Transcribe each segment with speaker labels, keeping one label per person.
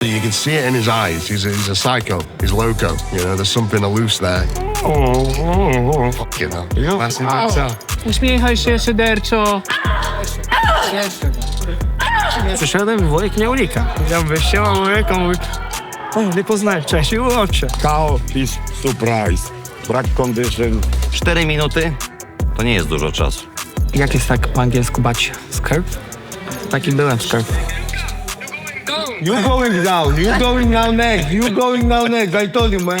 Speaker 1: You can see it in his eyes. He's a psycho. He's loco. You know, there's something loose there. Fucking hell. That's it.
Speaker 2: Uśmiechaj się szyderczo. Przyszedłem, wujek nie unika. Ja wyściełam wujeka, mówi... O, nie poznałem wcześniej, ułączę.
Speaker 3: Cow is surprise. Brak condition.
Speaker 4: 4 minuty to nie jest dużo czasu.
Speaker 2: Jak jest tak po angielsku bać? Skurf? Taki byłem skurf.
Speaker 3: You going down. You going down next. You going down next. I told you, man.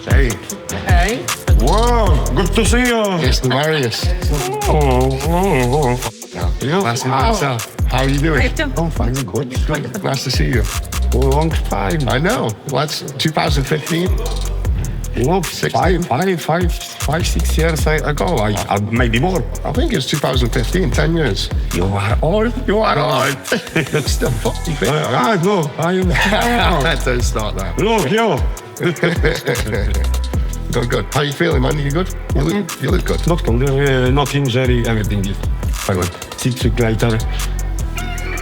Speaker 1: Hey,
Speaker 2: Hej.
Speaker 3: Wow, good to see you.
Speaker 1: it's Marius. That's it. How are you doing? Oh, fine, good. Nice to see you.
Speaker 3: Long time.
Speaker 1: I know. That's 2015.
Speaker 3: Look,
Speaker 1: 16.
Speaker 3: five, 6 years ago. Maybe more.
Speaker 1: I think it's 2015, 10 years.
Speaker 3: You are old.
Speaker 1: You are old. Still fucking fit.
Speaker 3: I know. I am.
Speaker 1: Don't start that.
Speaker 3: Look, you.
Speaker 1: Good. How you feeling, man? You good? You look good.
Speaker 3: Not injury. Everything is fine. 6 weeks later.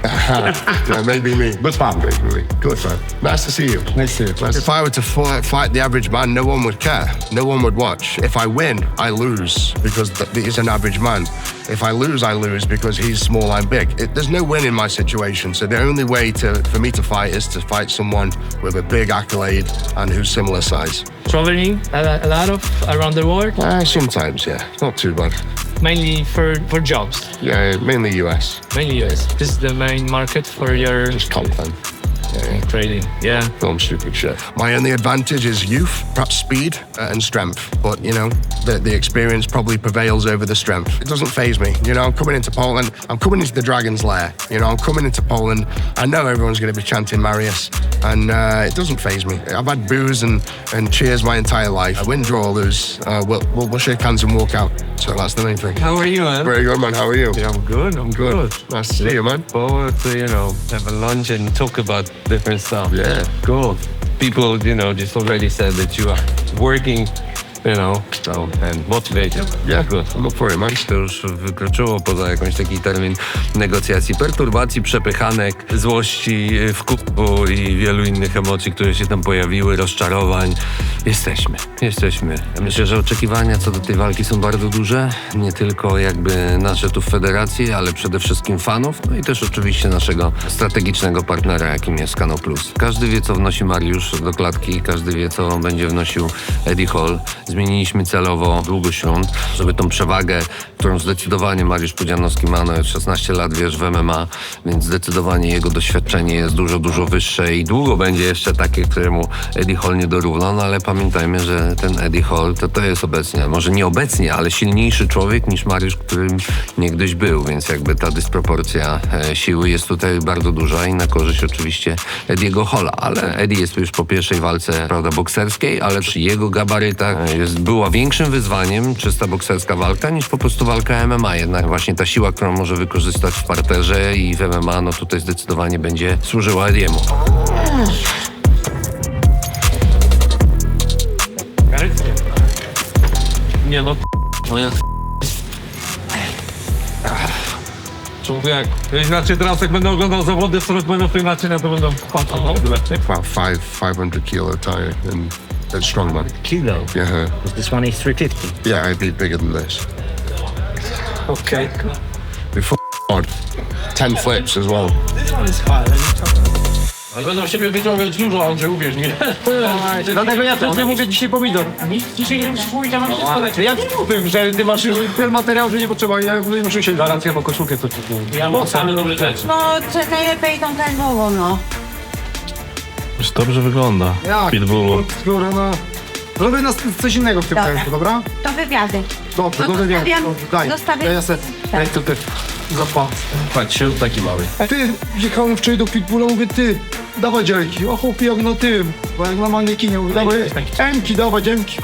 Speaker 1: Yeah, maybe me.
Speaker 3: Good fun.
Speaker 1: Maybe me. Good, man. Nice to see you.
Speaker 3: Nice to see you.
Speaker 1: If I were to fight the average man, no one would care. No one would watch. If I win, I lose because he's an average man. If I lose because he's small, I'm big. There's no win in my situation. So the only way for me to fight is to fight someone with a big accolade and who's similar size.
Speaker 2: Traveling a lot of around the world,
Speaker 1: Sometimes, yeah. Not too bad.
Speaker 2: mainly for jobs,
Speaker 1: Yeah, mainly US.
Speaker 2: mainly US. This is the main market for your
Speaker 1: Just content.
Speaker 2: trading. Yeah.
Speaker 1: Film stupid shit. My only advantage is youth, perhaps speed and strength. But, you know, the experience probably prevails over the strength. It doesn't faze me. You know, I'm coming into Poland. I'm coming into the Dragon's Lair. You know, I'm coming into Poland. I know everyone's going to be chanting Marius. And it doesn't faze me. I've had boos and cheers my entire life. I win, draw, or lose. We'll shake hands and walk out. So that's the main thing.
Speaker 5: How are you, man?
Speaker 1: Very good, man. How are you?
Speaker 5: Yeah, I'm good. I'm good.
Speaker 1: Nice to see you, man.
Speaker 5: Forward to, have a lunch and talk about different stuff.
Speaker 1: Yeah.
Speaker 5: Cool. People, just already said that you are working, and motivated.
Speaker 1: Yeah,
Speaker 5: Good.
Speaker 1: I'm up for it, man.
Speaker 5: To już wykroczyło poza jakąś taki termin negocjacji, perturbacji, przepychanek, złości, wkupu i wielu innych emocji, które się tam pojawiły, rozczarowań. Jesteśmy. Myślę, że oczekiwania co do tej walki są bardzo duże. Nie tylko jakby nasze tu w federacji, ale przede wszystkim fanów, no i też oczywiście naszego strategicznego partnera, jakim jest Kanał Plus. Każdy wie, co wnosi Mariusz do klatki, każdy wie, co będzie wnosił Eddie Hall. Zmieniliśmy celowo długośrund, żeby tą przewagę, którą zdecydowanie Mariusz Pudzianowski ma, no 16 lat, wiesz, w MMA, więc zdecydowanie jego doświadczenie jest dużo wyższe i długo będzie jeszcze takie, któremu Eddie Hall nie dorówna, no ale pamiętajmy, że ten Eddie Hall to jest obecnie, może nie obecnie, ale silniejszy człowiek niż Mariusz, którym niegdyś był, więc jakby ta dysproporcja siły jest tutaj bardzo duża i na korzyść oczywiście Eddiego Halla, ale Eddie jest już po pierwszej walce, prawda, bokserskiej, ale przy jego gabarytach była większym wyzwaniem czysta bokserska walka niż po prostu walka MMA. Jednak właśnie ta siła, którą może wykorzystać w parterze i w MMA, no tutaj zdecydowanie będzie służyła Eddiemu.
Speaker 2: Nie no,
Speaker 5: Człowiek, inaczej teraz jak będę oglądał zawody, co będą to inaczej, to będą
Speaker 1: About 500 kilo tire and it's strong, man.
Speaker 6: Kilo?
Speaker 1: Yeah.
Speaker 6: Because this one is 350.
Speaker 1: Yeah, I'd be bigger than this.
Speaker 2: okej.
Speaker 1: Before hard. 10 flips as well.
Speaker 5: Ale będą siebie wyciągać dużo, Andrzej, uwierz mi.
Speaker 2: Dlatego ja też nie mówię dzisiaj pomidor. Dzisiaj nie musisz mówić, a mam wszystko lecieć. Ja nie mówię, że ty masz już ten materiał, że nie potrzeba. Ja muszę się gwarancja, bo koszulkę to ci
Speaker 5: Ja mam same dobre rzeczy.
Speaker 7: No, czy najlepiej tą tęgową, no.
Speaker 8: Już dobrze wygląda.
Speaker 2: Jak?
Speaker 8: Pitbullu.
Speaker 2: Skóra, no. Zrobię nas coś innego w tym
Speaker 7: Dobra.
Speaker 2: kraju, dobra?
Speaker 7: To wywiady.
Speaker 2: Dobrze,
Speaker 7: No to
Speaker 2: nie.
Speaker 7: stawiam-
Speaker 2: Daj,
Speaker 7: zostawiam-
Speaker 2: ja sobie, daj to też zapłacę.
Speaker 5: Patrz, taki mały.
Speaker 2: Ty, wjechałem wczoraj do Pitbulla, mówię, ty, dawaj dzielki, o chłopie, jak na tym, bo jak na mannekinie, mówię, dawaj, emki, dawaj, emki,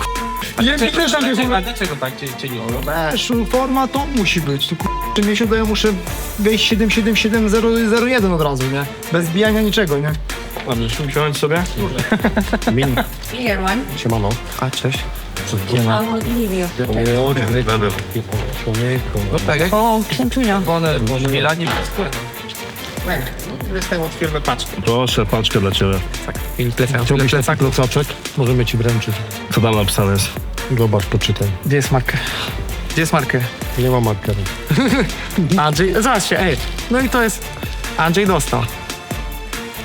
Speaker 2: emki też tam jest,
Speaker 5: Dlaczego tak cię nie robią?
Speaker 2: wiesz, forma to musi być, tu ten miesiąc ja muszę wejść 77701 od razu, nie, bez bijania niczego, nie.
Speaker 8: Dobrze, usiądź sobie.
Speaker 7: Here one.
Speaker 2: Siemano.
Speaker 3: A, cześć.
Speaker 7: I will leave you.
Speaker 8: Będę.
Speaker 3: No tak, jak
Speaker 7: Oh, Centuria.
Speaker 3: one nie lani
Speaker 8: Proszę, paczkę dla ciebie.
Speaker 3: Chciałbyś plecak, klocaczek? Możemy ci wręczyć.
Speaker 8: Co tam napisane jest?
Speaker 2: Zobacz, poczytaj.
Speaker 3: Gdzie jest marker? Gdzie jest marker?
Speaker 2: Nie ma markeru.
Speaker 3: Andrzej, zobaczcie, ej. No i to jest... Andrzej dostał.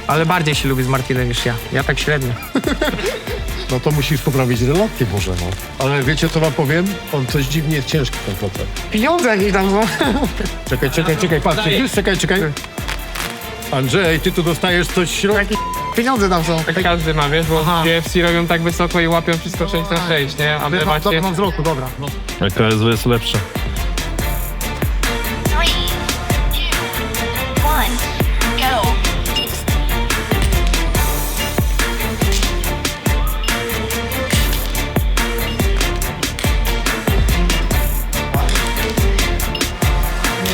Speaker 3: Ale bardziej się lubi z Martinem niż ja. Ja tak średnio.
Speaker 2: No to musisz poprawić relacje może, no. Ale wiecie co wam powiem? On coś dziwnie jest ciężki ten procent.
Speaker 3: Pieniądze jakieś tam są.
Speaker 2: Czekaj, patrz, czekaj. Andrzej, ty tu dostajesz coś w środku.
Speaker 3: Pieniądze tam są.
Speaker 9: Tak każdy ma, wiesz, bo KFC robią tak wysoko i łapią wszystko 6 na 6, nie? A wy macie...
Speaker 3: Dobra, mam wzroku, dobra.
Speaker 8: KSW jest lepsza.
Speaker 10: 3, 2, 1, go.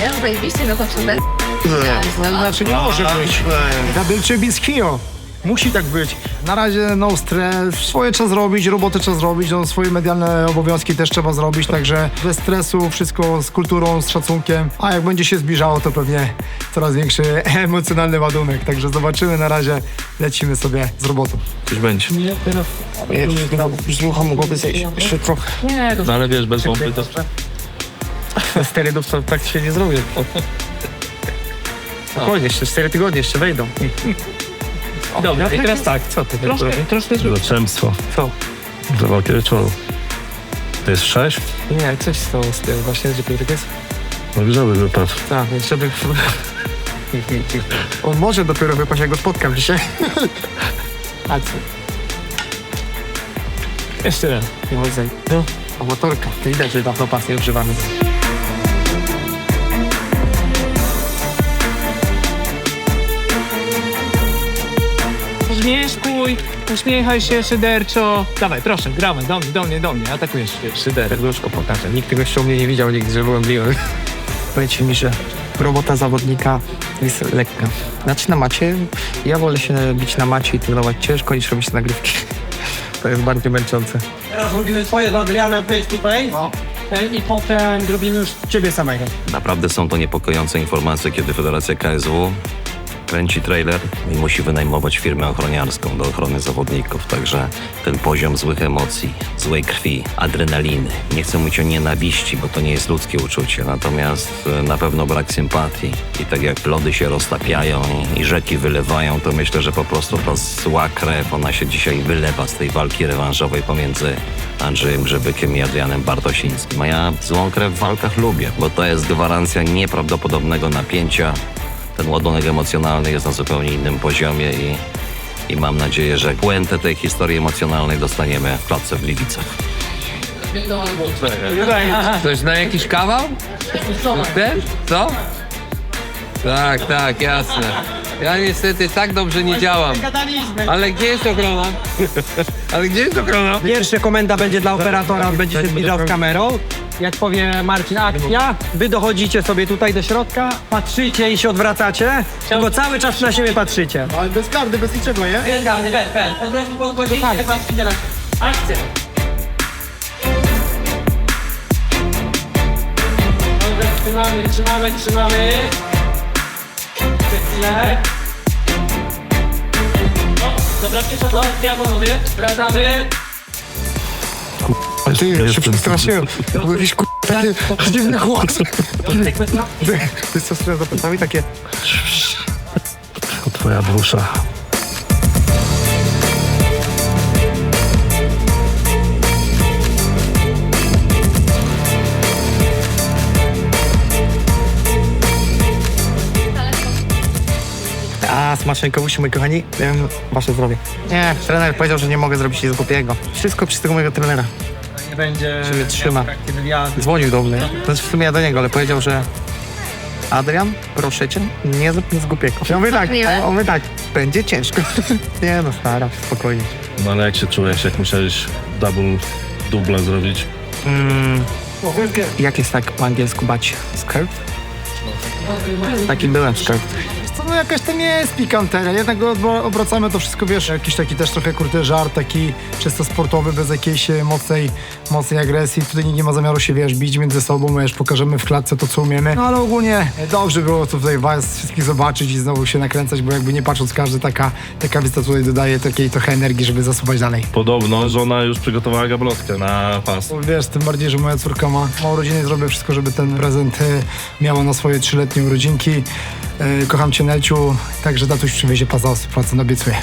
Speaker 7: Nie, zajebiście, no to super.
Speaker 2: Znaczy nie może być.
Speaker 3: Double Chubby's Hero. Musi tak być. Na razie no stres. Swoje trzeba zrobić, roboty trzeba zrobić, no, swoje medialne obowiązki też trzeba zrobić, także bez stresu, wszystko z kulturą, z szacunkiem. A jak będzie się zbliżało, to pewnie coraz większy emocjonalny ładunek. Także zobaczymy, na razie lecimy sobie z robotą.
Speaker 8: Coś będzie.
Speaker 3: Już ruchom mogłoby zejść jeszcze trochę.
Speaker 7: Nie, to
Speaker 8: No ale wiesz, bez pompy to...
Speaker 3: Sterydów to tak się nie zrobię. Spokojnie, jeszcze 4 tygodnie jeszcze wejdą.
Speaker 9: Dobra, i teraz tak.
Speaker 3: Co ty?
Speaker 9: Troszkę
Speaker 8: Zastępstwo.
Speaker 3: Co?
Speaker 8: Za walkę wieczoru. To jest 6?
Speaker 3: Nie, coś z tym właśnie, że Piotrek jest.
Speaker 8: No grzeby wypadł.
Speaker 3: Tak, jeszcze by... On może dopiero wypaść, jak go spotkam dzisiaj. A co?
Speaker 9: Jeszcze raz.
Speaker 3: Nie może zejść. No, amatorka. To widać, że dawno pas nie używamy.
Speaker 9: Zmieszkuj, uśmiechaj się szyderczo. Dawaj, proszę, gramy, do mnie, atakujesz szyderek.
Speaker 3: Serduszko pokażę. Nikt tego jeszcze u mnie nie widział nigdy, że byłem miły. Powiedzcie mi, że robota zawodnika jest lekka. Znaczy na macie, ja wolę się bić na macie i trenować ciężko niż robić nagrywki. To jest bardziej męczące.
Speaker 6: Teraz robimy twoje do Adriana face to face. I potem zrobimy już ciebie samego.
Speaker 4: Naprawdę są to niepokojące informacje, kiedy Federacja KSW kręci trailer i musi wynajmować firmę ochroniarską do ochrony zawodników. Także ten poziom złych emocji, złej krwi, adrenaliny. Nie chcę mówić o nienawiści, bo to nie jest ludzkie uczucie. Natomiast na pewno brak sympatii. I tak jak lody się roztapiają i rzeki wylewają, to myślę, że po prostu ta zła krew, ona się dzisiaj wylewa z tej walki rewanżowej pomiędzy Andrzejem Grzebykiem i Adrianem Bartosińskim. A ja złą krew w walkach lubię, bo to jest gwarancja nieprawdopodobnego napięcia. Ten ładunek emocjonalny jest na zupełnie innym poziomie i mam nadzieję, że puentę tej historii emocjonalnej dostaniemy w klatce w Gliwicach.
Speaker 5: Ktoś zna jakiś kawał? Ten? Co? Tak, jasne. Ja niestety tak dobrze nie działam. Ale gdzie jest ochrona?
Speaker 6: Pierwsza komenda będzie dla operatora, on będzie się zbliżał z kamerą. Jak powie Marcin akcja, wy dochodzicie sobie tutaj do środka, patrzycie i się odwracacie, tylko cały czas na siebie patrzycie.
Speaker 2: Ale bez kardy, bez niczego, nie?
Speaker 6: Bez gardy, bez. Od razu podchodzicie, akcja.
Speaker 9: Trzymamy. Chwilę. Dobra, ja panowie, wracamy.
Speaker 3: Ty, się przestraszyłem. To był jakiś taki dziwny głos. Ty co stres za plecami takie...
Speaker 8: To twoja dusza.
Speaker 3: A, Smaszynko, moi kochani, wasze zdrowie. Nie, trener powiedział, że nie mogę zrobić nic głupiego. Wszystko przez tego mojego trenera.
Speaker 6: Nie będzie...
Speaker 3: Że mnie trzyma.
Speaker 6: Wywiadu.
Speaker 3: Dzwonił do mnie. To jest w sumie ja do niego, ale powiedział, że Adrian, proszę cię, nie zrób nic głupiego. Ja mówię tak, on mówi tak, będzie ciężko. Nie no, stara, spokojnie.
Speaker 8: No ale jak się czujesz, jak musiałeś duble zrobić?
Speaker 3: Jak jest tak po angielsku bać? Skirt? Takim byłem skirt. co, no jakaś to nie jest pikanteria, jednak obracamy to wszystko, wiesz, jakiś taki też trochę kurde żart, taki czysto sportowy, bez jakiejś mocnej agresji. Tutaj nikt nie ma zamiaru się, wiesz, bić między sobą, wiesz, pokażemy w klatce to, co umiemy. No ale ogólnie dobrze było tutaj was wszystkich zobaczyć i znowu się nakręcać, bo jakby nie patrząc, każdy taka wizyta tutaj dodaje takiej trochę energii, żeby zasuwać dalej.
Speaker 8: Podobno żona już przygotowała gablotkę na pas.
Speaker 3: Wiesz, tym bardziej, że moja córka ma urodziny i zrobię wszystko, żeby ten prezent miała na swoje 3-letnie urodzinki. Kocham cię, Nelciu, także tatuś przywiezie pas za 100%, obiecuję.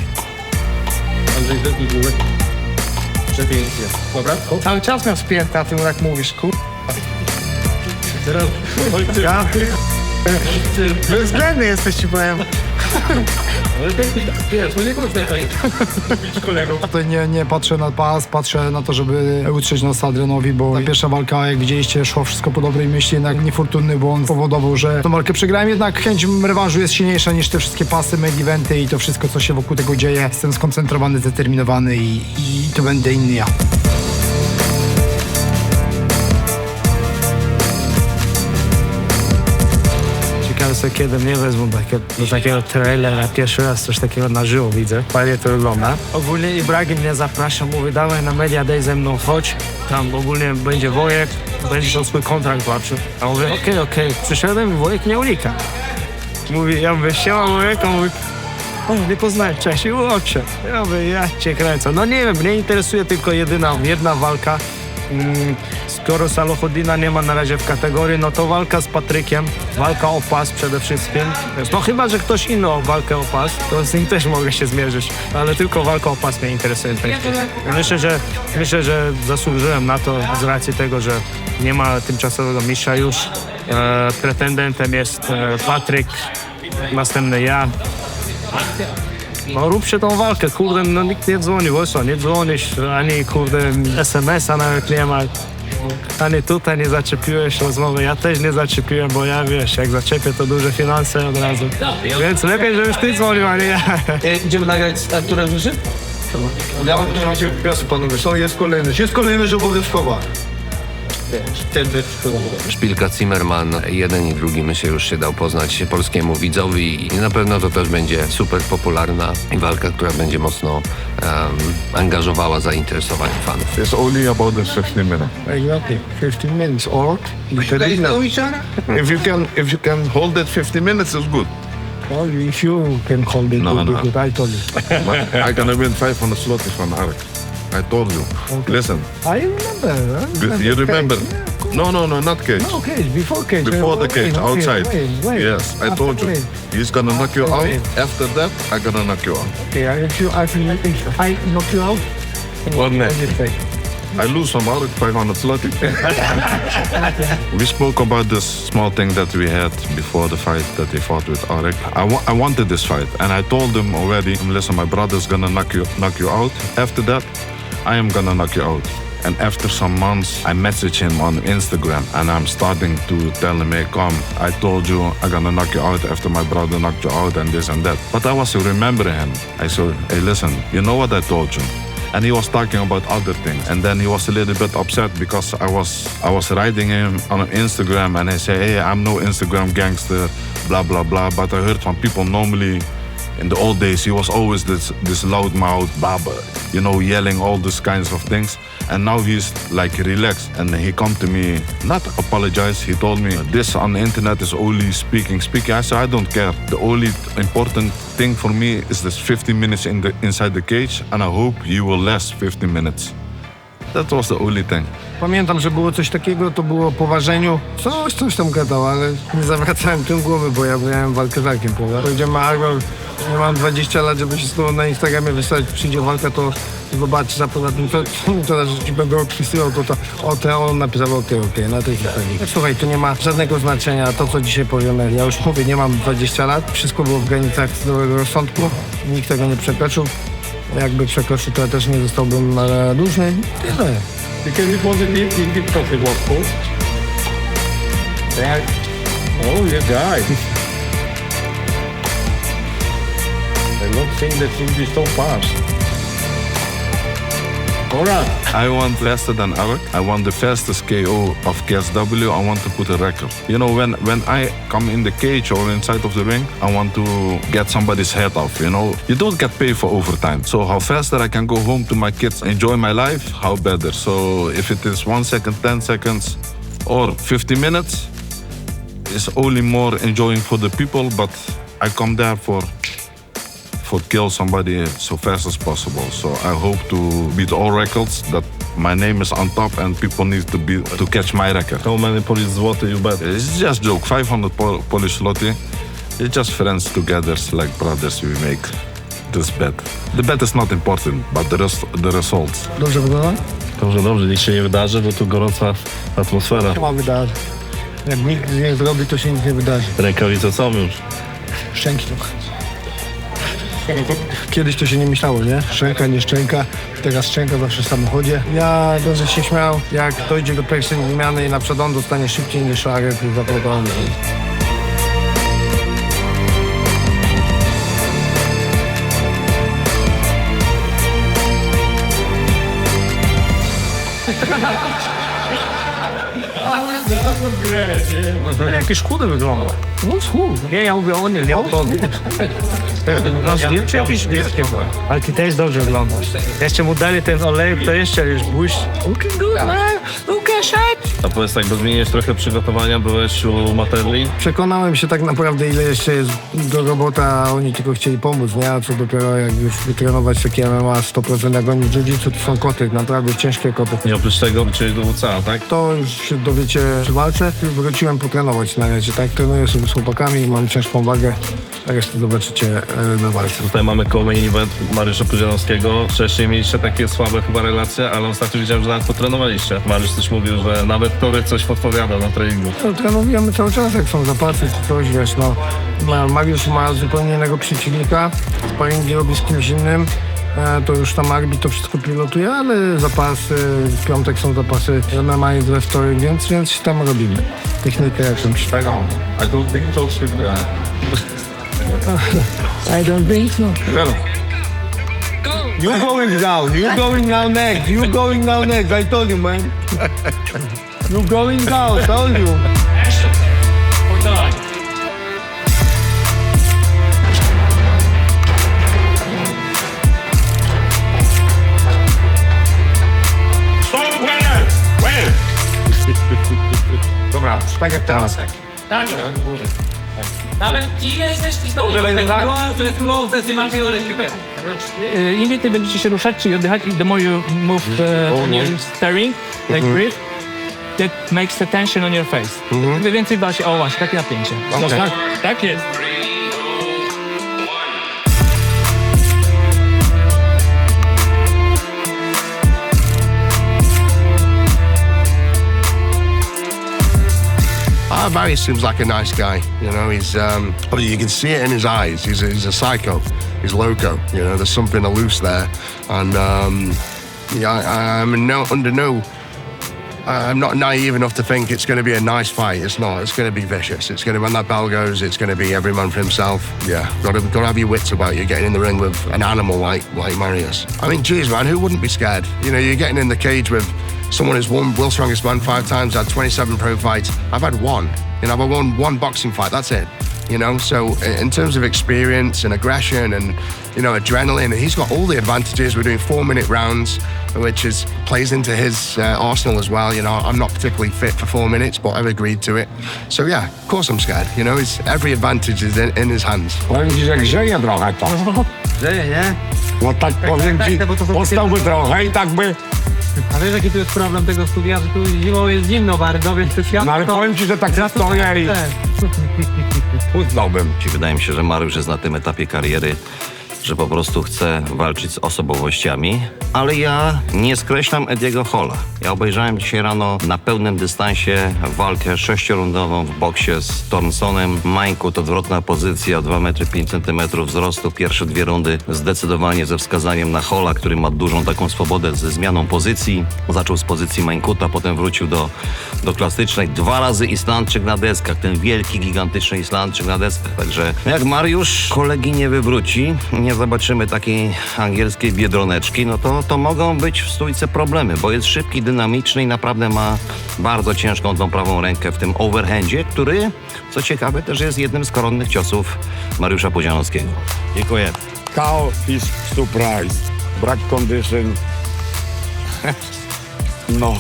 Speaker 8: Andrzej, zetnij główek. Przepięknie. Dobra?
Speaker 3: Cały czas miał spięte, a ty mu tak mówisz,
Speaker 8: Teraz...
Speaker 3: Bezwzględny jesteś, ci powiem. Tutaj nie patrzę na pas, patrzę na to, żeby utrzeć nos Adrianowi, bo ta pierwsza walka, jak widzieliście, szło wszystko po dobrej myśli, jednak niefortunny błąd powodował, że tą walkę przegrałem, jednak chęć rewanżu jest silniejsza niż te wszystkie pasy, main eventy i to wszystko, co się wokół tego dzieje. Jestem skoncentrowany, zdeterminowany i to będę inny ja.
Speaker 10: Ciekawe co kiedy mnie wezmą do takiego trailera, pierwszy raz coś takiego na żywo widzę, fajnie to wygląda. Ogólnie Ibrahim mnie zaprasza, mówi dawaj na Media Day ze mną, chodź, tam ogólnie będzie Wojek, będzie to swój kontrakt walczył. A mówię okej, przyszedłem i Wojek mnie unika. Mówi, ja mówię, siema Wojek, on mówi, o, nie poznałem wcześniej, ułączę. Ja mówię, ja cię kręcę. No nie wiem, mnie interesuje tylko jedna walka. Skoro Salahuddina nie ma na razie w kategorii, no to walka z Patrykiem, walka o pas przede wszystkim. No chyba, że ktoś inny o walkę o pas, to z nim też mogę się zmierzyć, ale tylko walka o pas mnie interesuje. Myślę, że zasłużyłem na to z racji tego, że nie ma tymczasowego mistrza już. Pretendentem jest Patryk, następny ja. No róbcie tą walkę, kurde, no nikt nie dzwoni, Wojso, nie dzwonisz, ani kurde SMS-a nawet nie ma, ani tutaj nie zaczepiłeś rozmowy, ja też nie zaczepiłem, bo ja wiesz, jak zaczepię to duże finanse od razu, więc lepiej, żebyś ty dzwonił, a nie ja.
Speaker 6: Idziemy nagrać z Arturem Rzeszy?
Speaker 2: Ja mam piasku, panowie, jest kolejny, że obowiązkowa.
Speaker 5: Szpilka Zimmerman, jeden i drugi myślę już się dał poznać polskiemu widzowi i na pewno to też będzie super popularna walka, która będzie mocno angażowała zainteresowanie fanów.
Speaker 2: It's only about the 15 minutes.
Speaker 3: Exactly, 15 minutes or...
Speaker 2: If you can hold it 15 minutes, it's good.
Speaker 3: Well, if you can hold it,
Speaker 2: No.
Speaker 3: I told you.
Speaker 2: I'm gonna win 500 zloty from Arek. I told you. Listen,
Speaker 3: I remember.
Speaker 2: you remember? No, not cage.
Speaker 3: No, cage, before cage.
Speaker 2: Before the cage, outside.
Speaker 3: Wait.
Speaker 2: Yes, I told you. He's gonna knock you out. After that, I'm gonna knock you out.
Speaker 3: Okay, if I knock you out,
Speaker 8: What next?
Speaker 2: I lose some Arek 500 zloty. We spoke about this small thing that we had before the fight that they fought with Arek. I wanted this fight, and I told him already, listen, my brother's gonna knock you out. After that, I am gonna knock you out. And after some months, I message him on Instagram and I'm starting to tell him, hey, come, I told you I'm gonna knock you out after my brother knocked you out and this and that. But I was remembering him. I said, hey, listen, you know what I told you? And he was talking about other things. And then he was a little bit upset because I was writing him on Instagram and I say, hey, I'm no Instagram gangster, blah, blah, blah. But I heard from people normally, in the old days, he was always this loudmouth baba, you know, yelling all these kinds of things. And now he's like relaxed and he come to me, not apologize, he told me this on the internet is only speaking. I said, I don't care. The only important thing for me is this 15 minutes inside the cage and I hope you will last 15 minutes. That was the only thing.
Speaker 3: Pamiętam, że było coś takiego, to było po ważeniu. Coś tam gadał, ale nie zawracałem tym głowy, bo ja miałem walkę z Arkiem, prawda? Powiedziałem, Arek, nie mam 20 lat, żeby się z tobą na Instagramie wysłać, przyjdzie walka, to zobaczysz, a poza tym, to że ci będę odpisywał, to on napisał, okej, na tej historii. Słuchaj, to nie ma żadnego znaczenia to, co dzisiaj powiemy. Ja już mówię, nie mam 20 lat, wszystko było w granicach zdrowego rozsądku, nikt tego nie przekroczył. Jakby przekroczył, to ja też nie zostałbym dłużny. Tyle.
Speaker 8: Because it was a deep because it was cold. Oh, you guys. I'm not saying that you'll be so fast.
Speaker 2: I want faster than Eric. I want the fastest KO of KSW. I want to put a record. You know, when I come in the cage or inside of the ring, I want to get somebody's head off, you know. You don't get paid for overtime. So how faster I can go home to my kids, enjoy my life, how better. So if it is 1 second, 10 seconds, or 50 minutes, it's only more enjoying for the people, but I come there for kill somebody so fast as possible. So I hope to beat all records, that my name is on top and people need to catch my record.
Speaker 8: How many Polish zloty you bet?
Speaker 2: It's just joke, 500 Polish zloty. It's just friends together, like brothers, we make this bet. The bet is not important, but the results.
Speaker 3: Dobrze wygląda?
Speaker 8: Dobrze, nic się nie wydarzy, bo tu gorąca atmosfera.
Speaker 3: się ma wydarzyć. Jak nikt nie zrobi, to się nic nie wydarzy.
Speaker 8: Rękawice są już.
Speaker 3: Szczęki trochę. Kiedyś to się nie myślało, nie? Szczęka, nie szczęka. Teraz szczęka zawsze w samochodzie. Ja będę się śmiał, jak dojdzie do pierwszej wymiany i na przykład on dostanie szybciej niż Arek zablokowany.
Speaker 10: Jakiś chudy wygląda. No schud. Nie, ja mówię o nie, nie o to. No zdjęcie jakieś wielkie. Ale ty też dobrze wyglądasz. Jeszcze mu dali ten olej, to jeszcze już błyszczy.
Speaker 8: A powiedz tak, bo zmieniłeś trochę przygotowania, byłeś u Materli.
Speaker 3: Przekonałem się tak naprawdę, ile jeszcze jest do robota, a oni tylko chcieli pomóc, nie? A co dopiero jak już wytrenować takie MMA 100%, jak oni w jiu-jitsu, to są koty, naprawdę ciężkie koty.
Speaker 8: I oprócz tego wróciłeś do WCA, tak?
Speaker 3: To już się dowiecie przy walce. Wróciłem potrenować na razie, tak? Trenuję sobie z chłopakami, mam ciężką wagę. Resztę zobaczycie na walce.
Speaker 8: Tutaj mamy kolejny event Mariusza Pudzianowskiego. Wcześniej mieliście takie słabe chyba relacje, ale ostatnio widziałem, że nawet potrenowaliście. Mariusz coś mówił, że nawet Tory coś podpowiadał na treningu.
Speaker 3: No, trenujemy cały czas, jak są zapasy czy coś, wiesz, no. Mariusz ma zupełnie innego przeciwnika, sparingi robi z kimś innym. To już tam Arbi to wszystko pilotuje, ale zapasy, w piątek są zapasy, MMA jest we wtorek, więc tam robimy. Technikę jakąś.
Speaker 2: I don't think so.
Speaker 3: I don't think so. You going down, you going down next, you going down next, I told you, man. You going down, told you.
Speaker 1: Dobra, tak jak teraz.
Speaker 9: Tak, nawet ci jesteś im więcej będziecie się ruszać, czyli oddychać, the more you move staring, like breathe, that makes the tension on your face. Więcej da się, o właśnie, takie napięcie. Tak jest.
Speaker 1: Barry seems like a nice guy, you know, he's, you can see it in his eyes, he's a psycho, he's loco, you know, there's something loose there, and yeah, I'm not naive enough to think it's going to be a nice fight, it's not, it's going to be vicious, it's going to, when that bell goes, it's going to be every man for himself, yeah, got to have your wits about you, getting in the ring with an animal like Marius. I mean, geez man, who wouldn't be scared? You know, you're getting in the cage with someone who's won World's Strongest Man 5 times, had 27 pro fights. I've had one. You know, I've won one boxing fight, that's it. You know, so in terms of experience and aggression and, you know, adrenaline, he's got all the advantages. We're doing 4-minute rounds, which plays into his arsenal as well. You know, I'm not particularly fit for 4 minutes, but I've agreed to it. So yeah, of course I'm scared. You know, every advantage is in his hands.
Speaker 11: Powiem ci, że grzeje trochę to.
Speaker 6: Grzeje, nie?
Speaker 11: No tak powiem ci, postałby trochę i tak by...
Speaker 6: A wiesz, jaki tu jest problem tego studia, że tu zimą jest zimno bardzo, więc to światło...
Speaker 11: No ale powiem ci, że tak stoję i... Uznałbym.
Speaker 4: Wydaje mi się, że Mariusz jest na tym etapie kariery, że po prostu chce walczyć z osobowościami, ale ja nie skreślam Ediego Halla. Ja obejrzałem dzisiaj rano na pełnym dystansie walkę 6-rundową w boksie z Thornsonem. Majnkut, odwrotna pozycja, 2,5 m wzrostu. Pierwsze 2 rundy zdecydowanie ze wskazaniem na Halla, który ma dużą taką swobodę ze zmianą pozycji. Zaczął z pozycji Majnkuta, potem wrócił do klasycznej. 2 razy Islandczyk na deskach, ten wielki, gigantyczny Islandczyk na deskach. Także jak Mariusz kolegi nie wywróci, nie nie zobaczymy takiej angielskiej biedroneczki, no to mogą być w stójce problemy, bo jest szybki, dynamiczny i naprawdę ma bardzo ciężką tą prawą rękę w tym overhandzie, który, co ciekawe, też jest jednym z koronnych ciosów Mariusza Pudzianowskiego. Dziękuję.
Speaker 11: Cow is surprise. Brak condition. No.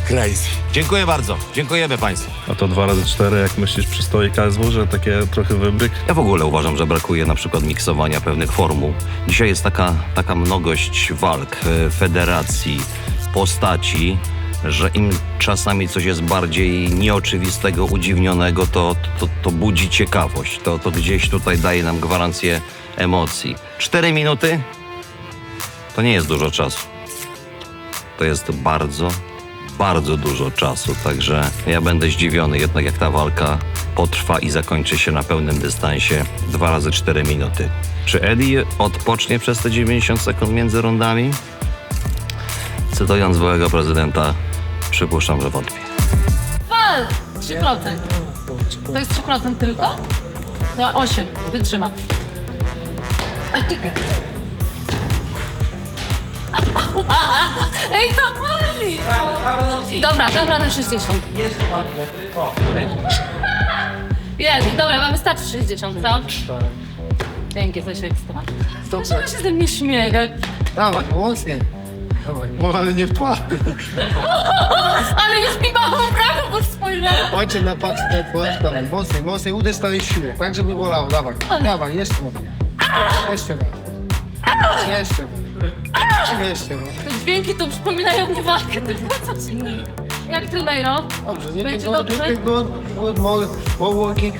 Speaker 11: Crazy.
Speaker 4: Dziękuję bardzo. Dziękujemy Państwu.
Speaker 8: A to 2x4, jak myślisz, przystoi KSW, że takie trochę wybryk?
Speaker 4: Ja w ogóle uważam, że brakuje na przykład miksowania pewnych formuł. Dzisiaj jest taka mnogość walk, federacji, postaci, że im czasami coś jest bardziej nieoczywistego, udziwnionego, to budzi ciekawość. To gdzieś tutaj daje nam gwarancję emocji. 4 minuty to nie jest dużo czasu. To jest bardzo, bardzo dużo czasu, także ja będę zdziwiony jednak, jak ta walka potrwa i zakończy się na pełnym dystansie 2x4 minuty. Czy Eddie odpocznie przez te 90 sekund między rundami? Cytując byłego prezydenta, przypuszczam, że wątpię.
Speaker 7: 3%. To jest 3% tylko? No 8, wytrzymam. Ej, to boli! Dobra, na 60. Jest, dobra, mamy starczy 60, co? Dzięki, coś ekstra. Dlaczego się ze mnie śmieje?
Speaker 3: Dawaj, mocniej. Dawaj, może ale nie w tła.
Speaker 7: Ale już mi mało braku, bo spojrzałem.
Speaker 3: Ojcze na patrz, na tła. Dawaj, mocniej, uderz na jej siłę. Tak, żeby bolało. Dawaj, dawaj, jeszcze mocniej. Jeszcze raz. Jeszcze raz. Jeszcze raz.
Speaker 7: Te dźwięki to przypominają mi walkę, tylko coś innego. Jak trenero?
Speaker 3: Dobrze, nie
Speaker 7: Będzie
Speaker 3: good,
Speaker 7: dobrze?
Speaker 3: good, more walking.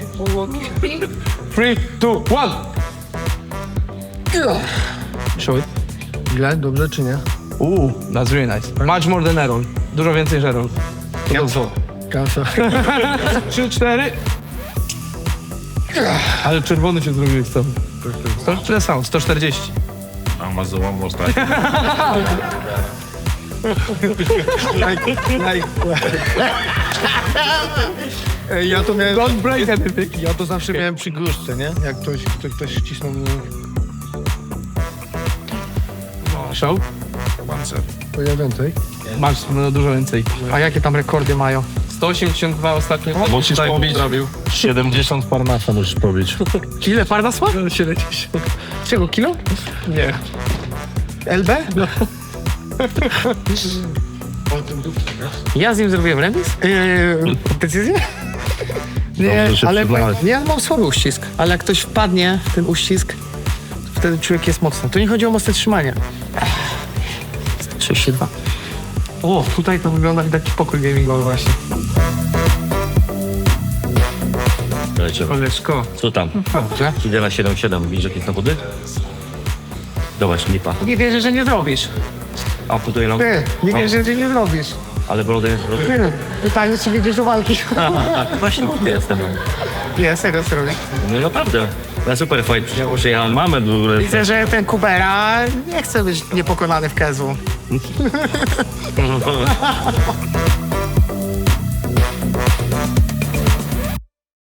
Speaker 10: 3, 2, 1. Show it.
Speaker 3: Ile? Dobrze czy nie?
Speaker 10: That's really nice. Much more than Errol. Dużo więcej niż Errol. To dobrze.
Speaker 3: Kasa.
Speaker 10: 3, 4. Ale czerwony się zrobił z tym. Tyle samo, 140.
Speaker 2: A ma za one more time.
Speaker 3: Ja to miałem...
Speaker 10: Don't break anything.
Speaker 3: Ja to zawsze miałem przy gruszce, nie? Jak ktoś wcisnął mi...
Speaker 10: Show?
Speaker 3: To ja więcej.
Speaker 10: Masz no, dużo więcej. A jakie tam rekordy mają? 182 ostatnio.
Speaker 8: Musisz
Speaker 10: Tutaj
Speaker 8: pobić
Speaker 10: zrobił.
Speaker 8: 70 parnasa musisz pobić.
Speaker 10: Ile Parnas ma? 70. Czego, kilo? Nie. LB? No. Ja z nim zrobiłem remis? Decyzję? Nie,
Speaker 8: Dobrze się
Speaker 10: ale
Speaker 8: przyznałeś.
Speaker 10: ja mam słaby uścisk. Ale jak ktoś wpadnie w ten uścisk, to wtedy człowiek jest mocny. To nie chodzi o mocne trzymanie. 132. O, tutaj to wygląda jak taki pokój gamingowy właśnie. Koleżko.
Speaker 4: Co tam?
Speaker 10: Dobrze.
Speaker 4: Idę na 7-7, widzisz jakieś samochody? Zobacz, lipa.
Speaker 10: Nie wierzę, że nie zrobisz.
Speaker 4: A tutaj no.
Speaker 10: Ty, nie wierzę, że nie zrobisz.
Speaker 4: Ale brody.
Speaker 10: Ty, pytanie, czy wiedziesz do walki.
Speaker 4: Właśnie jestem.
Speaker 10: Nie, serio.
Speaker 4: No naprawdę. Na super fight przyjechałem. Mamy w ogóle.
Speaker 10: Widzę, że ten Kubera nie chce być niepokonany w KSW.